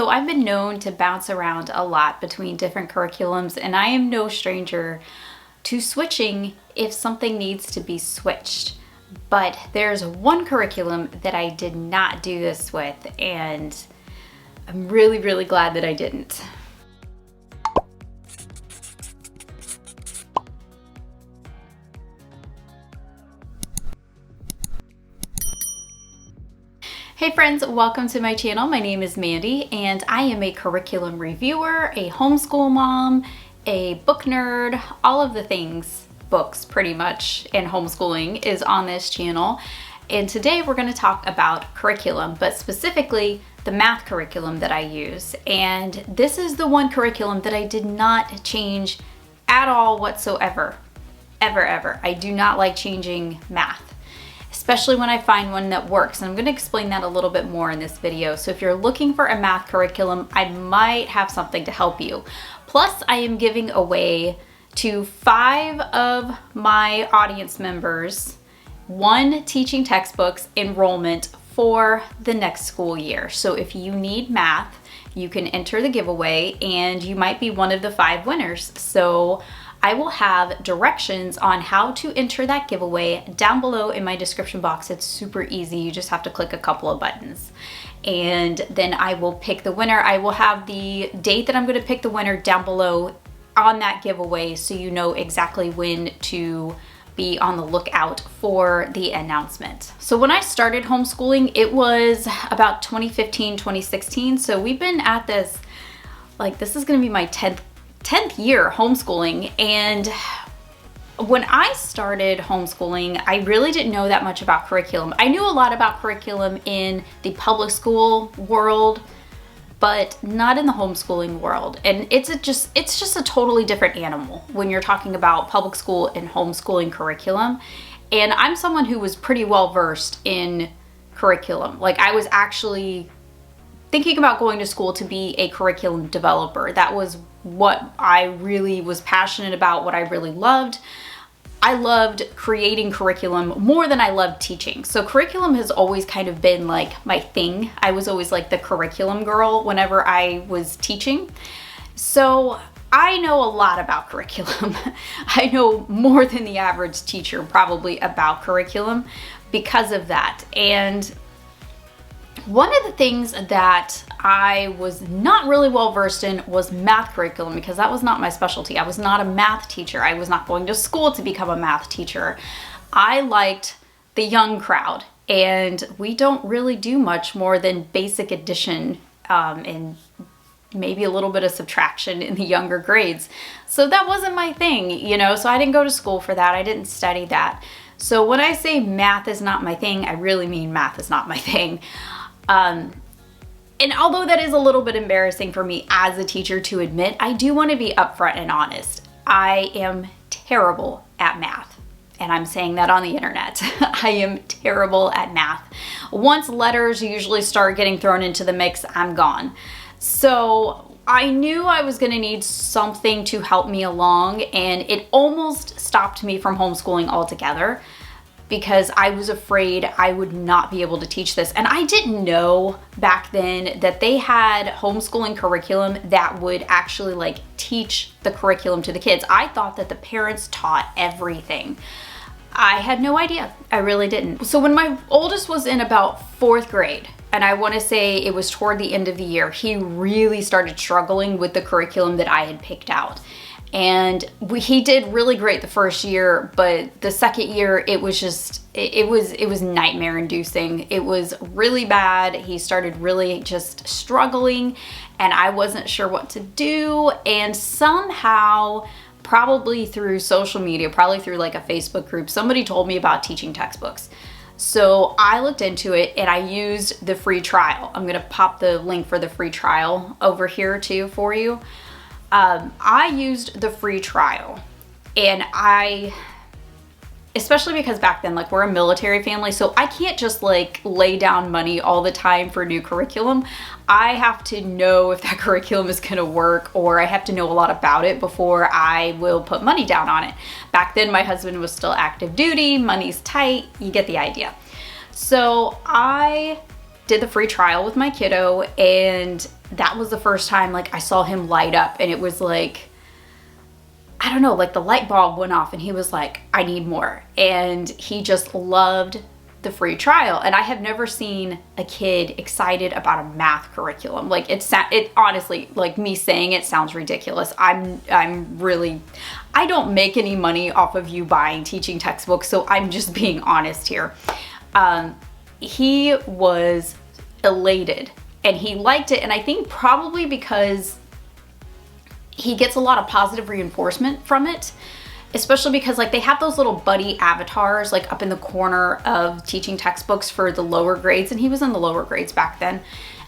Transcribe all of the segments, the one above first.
So I've been known to bounce around a lot between different curriculums, and I am no stranger to switching if something needs to be switched. But there's one curriculum that I did not do this with, and I'm really, really glad that I didn't. Hey friends, welcome to my channel. My name is Mandy and I am a curriculum reviewer, a homeschool mom, a book nerd, all of the things, books pretty much, and homeschooling is on this channel. And today we're going to talk about curriculum, but specifically the math curriculum that I use. And this is the one curriculum that I did not change at all whatsoever, ever. I do not like changing math, especially when I find one that works. And I'm going to explain that a little bit more in this video. So if you're looking for a math curriculum, I might have something to help you. Plus, I am giving away to 5 of my audience members 1 teaching textbooks enrollment for the next school year. So if you need math, you can enter the giveaway and you might be one of the 5 winners. So I will have directions on how to enter that giveaway down below in my description box. It's super easy. You just have to click a couple of buttons. And then I will pick the winner. I will have the date that I'm going to pick the winner down below on that giveaway so you know exactly when to be on the lookout for the announcement. So when I started homeschooling, it was about 2015, 2016. So we've been at this, like, this is going to be my 10th year homeschooling. And when I started homeschooling, I really didn't know that much about curriculum. I knew a lot about curriculum in the public school world, but not in the homeschooling world. And it's just a totally different animal when you're talking about public school and homeschooling curriculum. And I'm someone who was pretty well versed in curriculum. Like, I was actually thinking about going to school to be a curriculum developer. That was what I really was passionate about, what I really loved. I loved creating curriculum more than I loved teaching. So curriculum has always kind of been like my thing. I was always like the curriculum girl whenever I was teaching. So I know a lot about curriculum. I know more than the average teacher probably about curriculum because of that. And one of the things that I was not really well versed in was math curriculum, because that was not my specialty. I was not a math teacher. I was not going to school to become a math teacher. I liked the young crowd, and we don't really do much more than basic addition and maybe a little bit of subtraction in the younger grades. So that wasn't my thing, you know, so I didn't go to school for that. I didn't study that. So when I say math is not my thing, I really mean math is not my thing. And although that is a little bit embarrassing for me as a teacher to admit, I do want to be upfront and honest. I am terrible at math, and I'm saying that on the internet. I am terrible at math. Once letters usually start getting thrown into the mix, I'm gone. So I knew I was going to need something to help me along, and it almost stopped me from homeschooling altogether, because I was afraid I would not be able to teach this. And I didn't know back then that they had homeschooling curriculum that would actually like teach the curriculum to the kids. I thought that the parents taught everything. I had no idea. I really didn't. So when my oldest was in about 4th grade, and I want to say it was toward the end of the year, he really started struggling with the curriculum that I had picked out. And he did really great the first year, but the second year it was just, it was nightmare inducing. It was really bad. He started really just struggling, and I wasn't sure what to do. And somehow, probably through social media, probably through like a Facebook group, somebody told me about teaching textbooks. So I looked into it and I used the free trial. I'm gonna pop the link for the free trial over here too for you. I used the free trial, and especially because back then, like, we're a military family, so I can't just like lay down money all the time for new curriculum. I have to know if that curriculum is gonna work, or I have to know a lot about it before I will put money down on it. Back then, my husband was still active duty, money's tight, you get the idea. So I did the free trial with my kiddo, and that was the first time like I saw him light up, and it was like, I don't know, like the light bulb went off and he was like, I need more. And he just loved the free trial. And I have never seen a kid excited about a math curriculum. Like it honestly, like me saying it sounds ridiculous. I'm really, I don't make any money off of you buying teaching textbooks, so I'm just being honest here. He was elated and he liked it. And I think probably because he gets a lot of positive reinforcement from it, especially because like they have those little buddy avatars like up in the corner of teaching textbooks for the lower grades, and he was in the lower grades back then.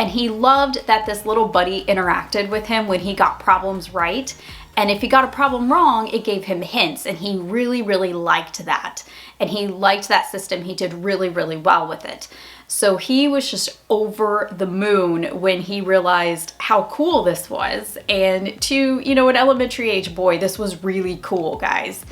And he loved that this little buddy interacted with him when he got problems right. And if he got a problem wrong, it gave him hints, and he really, really liked that. And he liked that system. He did really, really well with it. So he was just over the moon when he realized how cool this was. And to, you know, an elementary age boy, this was really cool, guys.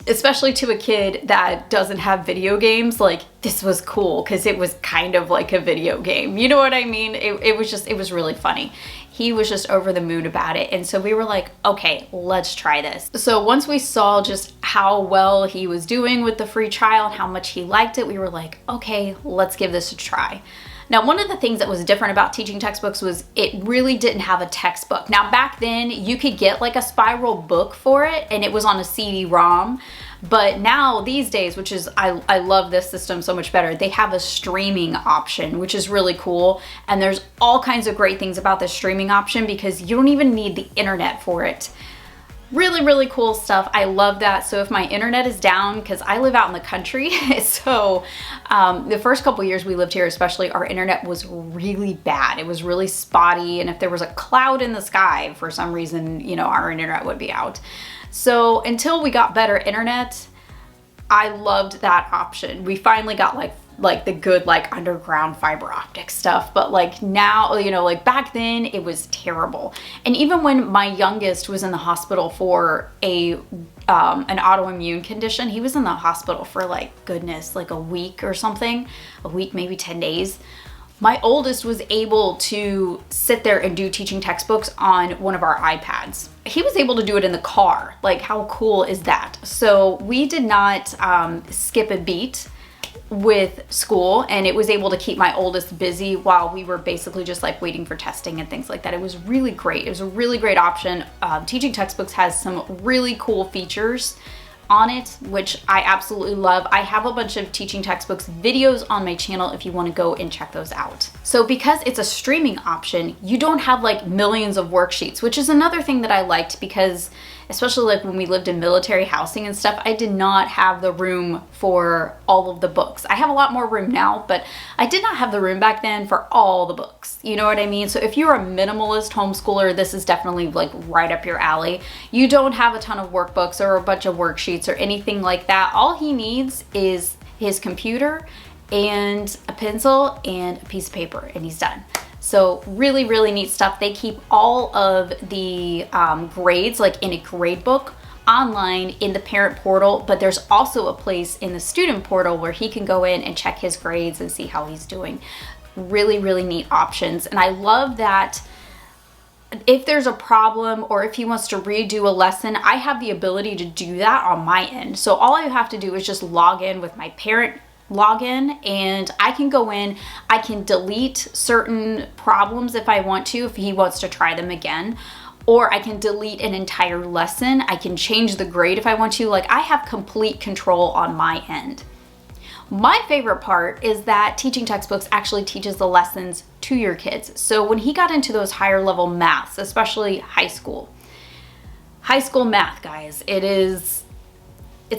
Especially to a kid that doesn't have video games, like this was cool because it was kind of like a video game. You know what I mean? It was really funny. He was just over the moon about it. And so we were like, okay, let's try this. So once we saw just how well he was doing with the free trial and how much he liked it, we were like, okay, let's give this a try. Now, one of the things that was different about teaching textbooks was it really didn't have a textbook. Now, back then you could get like a spiral book for it and it was on a CD-ROM. But now these days, which is, I love this system so much better, they have a streaming option, which is really cool. And there's all kinds of great things about this streaming option because you don't even need the internet for it. Really, really cool stuff. I love that. So if my internet is down, because I live out in the country, so the first couple years we lived here especially, our internet was really bad. It was really spotty, and if there was a cloud in the sky for some reason, you know, our internet would be out. So until we got better internet, I loved that option. We finally got like the good like underground fiber optic stuff, but like now, you know, like back then it was terrible. And even when my youngest was in the hospital for an autoimmune condition, he was in the hospital for like, goodness, like a week or something, a week, maybe 10 days. My oldest was able to sit there and do teaching textbooks on one of our iPads. He was able to do it in the car. Like, how cool is that? So we did not skip a beat with school, and it was able to keep my oldest busy while we were basically just like waiting for testing and things like that. It was really great. It was a really great option. Teaching textbooks has some really cool features on it, which I absolutely love. I have a bunch of teaching textbooks videos on my channel if you want to go and check those out. So because it's a streaming option, you don't have like millions of worksheets, which is another thing that I liked because especially like when we lived in military housing and stuff, I did not have the room for all of the books. I have a lot more room now, but I did not have the room back then for all the books. You know what I mean? So if you're a minimalist homeschooler, this is definitely like right up your alley. You don't have a ton of workbooks or a bunch of worksheets or anything like that. All he needs is his computer and a pencil and a piece of paper, and he's done. So really, really neat stuff. They keep all of the grades like in a grade book online in the parent portal, but there's also a place in the student portal where he can go in and check his grades and see how he's doing. Really, really neat options. And I love that if there's a problem or if he wants to redo a lesson, I have the ability to do that on my end. So all I have to do is just log in with my parent login, and I can go in, I can delete certain problems if I want to, if he wants to try them again, or I can delete an entire lesson. I can change the grade if I want to. Like, I have complete control on my end. My favorite part is that teaching textbooks actually teaches the lessons to your kids. So when he got into those higher level maths, especially high school math, guys, it's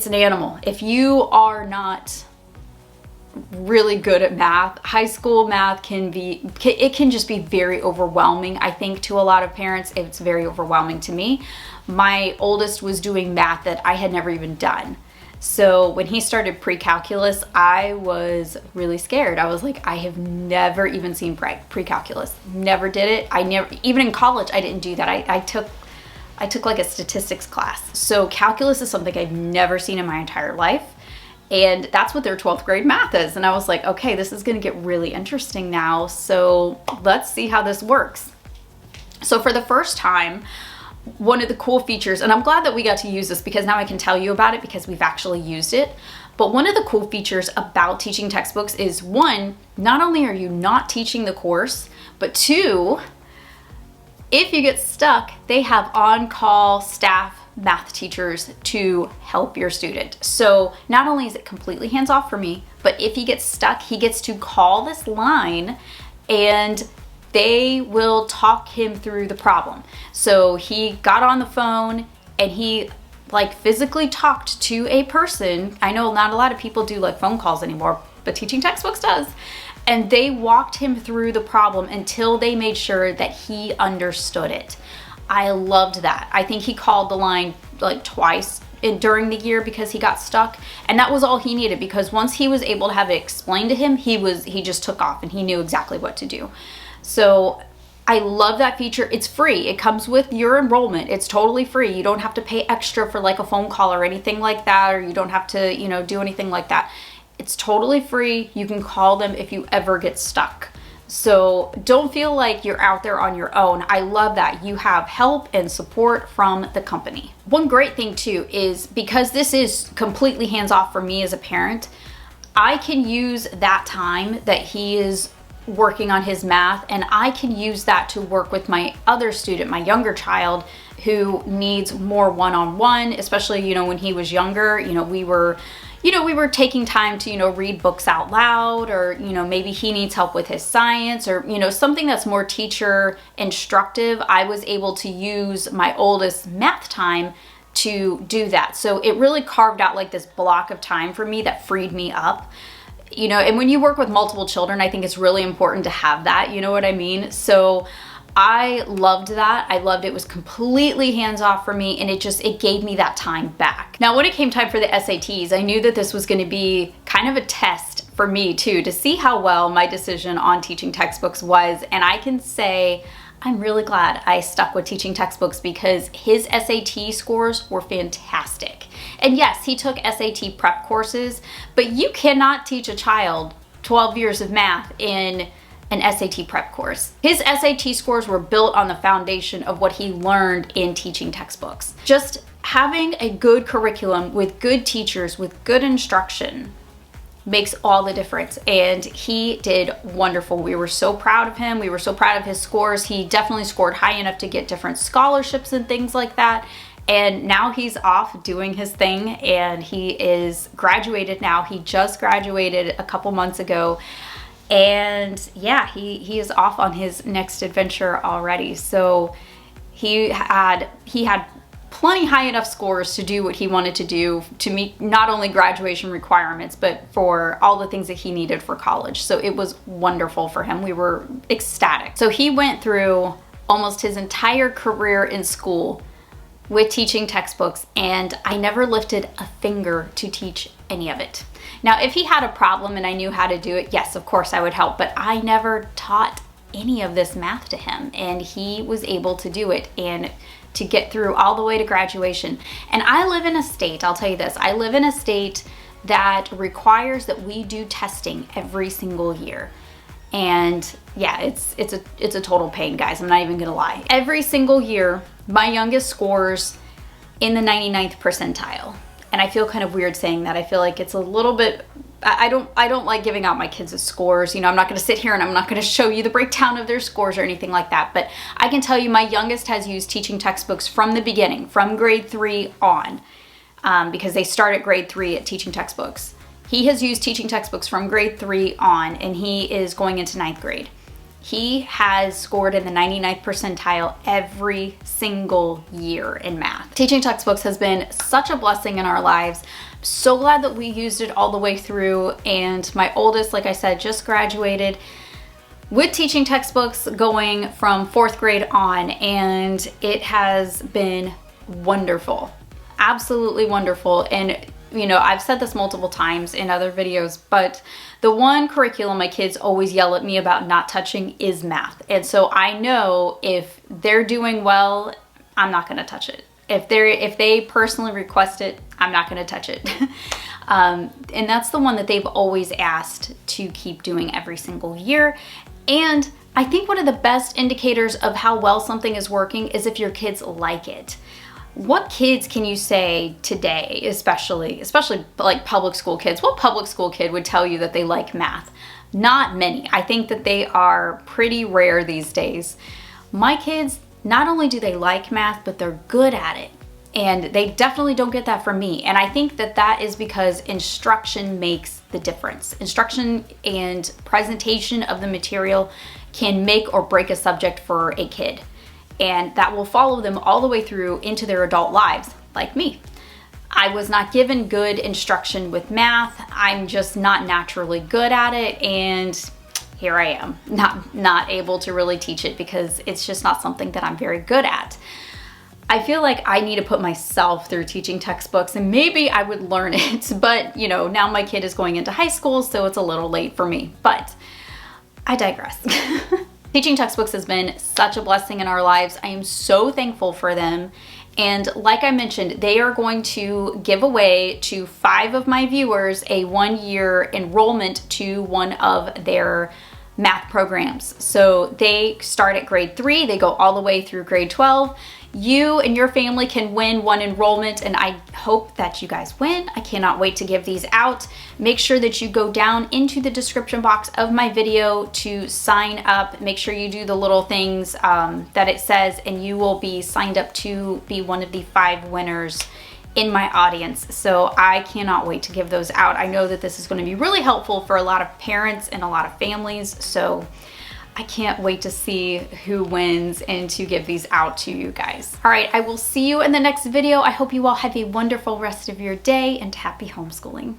an animal. If you are not really good at math, high school math can just be very overwhelming. I think to a lot of parents, it's very overwhelming to me. My oldest was doing math that I had never even done. So when he started pre-calculus, I was really scared. I was like, I have never even seen pre-calculus. Never did it. Even in college, I didn't do that. I took like a statistics class. So calculus is something I've never seen in my entire life. And that's what their 12th grade math is. And I was like, okay, this is gonna get really interesting now. So let's see how this works. So for the first time, one of the cool features, and I'm glad that we got to use this because now I can tell you about it because we've actually used it. But one of the cool features about teaching textbooks is, one, not only are you not teaching the course, but two, if you get stuck, they have on-call staff math teachers to help your student. So not only is it completely hands-off for me, but if he gets stuck, he gets to call this line and they will talk him through the problem. So he got on the phone and he like physically talked to a person. I know not a lot of people do like phone calls anymore, but teaching textbooks does. And they walked him through the problem until they made sure that he understood it. I loved that. I think he called the line like twice during the year because he got stuck, and that was all he needed, because once he was able to have it explained to him, he just took off and he knew exactly what to do. So I love that feature. It's free. It comes with your enrollment. It's totally free. You don't have to pay extra for like a phone call or anything like that, or you don't have to, do anything like that. It's totally free. You can call them if you ever get stuck. So don't feel like you're out there on your own. I love that. You have help and support from the company. One great thing too is, because this is completely hands-off for me as a parent, I can use that time that he is working on his math, and I can use that to work with my other student, my younger child, who needs more one-on-one, especially, when he was younger. We were taking time to, read books out loud, or, maybe he needs help with his science, or, something that's more teacher instructive. I was able to use my oldest math time to do that. So it really carved out like this block of time for me that freed me up. And when you work with multiple children, I think it's really important to have that, you know what I mean? So I loved that. I loved it. It was completely hands-off for me, and it gave me that time back. Now, when it came time for the SATs, I knew that this was going to be kind of a test for me too, to see how well my decision on teaching textbooks was. And I can say I'm really glad I stuck with teaching textbooks, because his SAT scores were fantastic. And yes, he took SAT prep courses, but you cannot teach a child 12 years of math in an SAT prep course. His SAT scores were built on the foundation of what he learned in teaching textbooks. Just having a good curriculum with good teachers, with good instruction, makes all the difference. And he did wonderful. We were so proud of him. We were so proud of his scores. He definitely scored high enough to get different scholarships and things like that. And now he's off doing his thing, and he is graduated now. He just graduated a couple months ago. And yeah, he is off on his next adventure already. So he had plenty high enough scores to do what he wanted to do, to meet not only graduation requirements, but for all the things that he needed for college. So it was wonderful for him. We were ecstatic. So he went through almost his entire career in school with teaching textbooks, and I never lifted a finger to teach any of it. Now, if he had a problem and I knew how to do it, yes, of course I would help, but I never taught any of this math to him, and he was able to do it and to get through all the way to graduation. And I live in a state, I'll tell you this, I live in a state that requires that we do testing every single year. And yeah, it's a total pain, guys. I'm not even gonna lie. Every single year, my youngest scores in the 99th percentile. And I feel kind of weird saying that. I feel like it's a little bit, I don't like giving out my kids' scores. I'm not gonna sit here and I'm not gonna show you the breakdown of their scores or anything like that. But I can tell you my youngest has used teaching textbooks from the beginning, from grade 3 on, because they start at grade 3 at teaching textbooks. He has used teaching textbooks from grade 3 on, and he is going into 9th grade. He has scored in the 99th percentile every single year in math. Teaching textbooks has been such a blessing in our lives. I'm so glad that we used it all the way through, and my oldest, like I said, just graduated with teaching textbooks going from 4th grade on, and it has been wonderful. Absolutely wonderful. And I've said this multiple times in other videos, but the one curriculum my kids always yell at me about not touching is math. And so I know if they're doing well, I'm not gonna touch it. If they personally request it, I'm not gonna touch it. And that's the one that they've always asked to keep doing every single year. And I think one of the best indicators of how well something is working is if your kids like it. What kids can you say today, especially like public school kids, what public school kid would tell you that they like math? Not many. I think that they are pretty rare these days. My kids, not only do they like math, but they're good at it. And they definitely don't get that from me. And I think that that is because instruction makes the difference. Instruction and presentation of the material can make or break a subject for a kid. And that will follow them all the way through into their adult lives, like me. I was not given good instruction with math. I'm just not naturally good at it, and here I am, not able to really teach it because it's just not something that I'm very good at. I feel like I need to put myself through teaching textbooks, and maybe I would learn it, but you know, now my kid is going into high school, so it's a little late for me, but I digress. Teaching textbooks has been such a blessing in our lives. I am so thankful for them. And like I mentioned, they are going to give away to 5 of my viewers a 1-year enrollment to one of their math programs. So they start at grade 3, they go all the way through grade 12. You and your family can win one enrollment, and I hope that you guys win. I cannot wait to give these out. Make sure that you go down into the description box of my video to sign up. Make sure you do the little things that it says, and you will be signed up to be one of the 5 winners in my audience. So I cannot wait to give those out. I know that this is going to be really helpful for a lot of parents and a lot of families. So I can't wait to see who wins and to give these out to you guys. All right, I will see you in the next video. I hope you all have a wonderful rest of your day and happy homeschooling.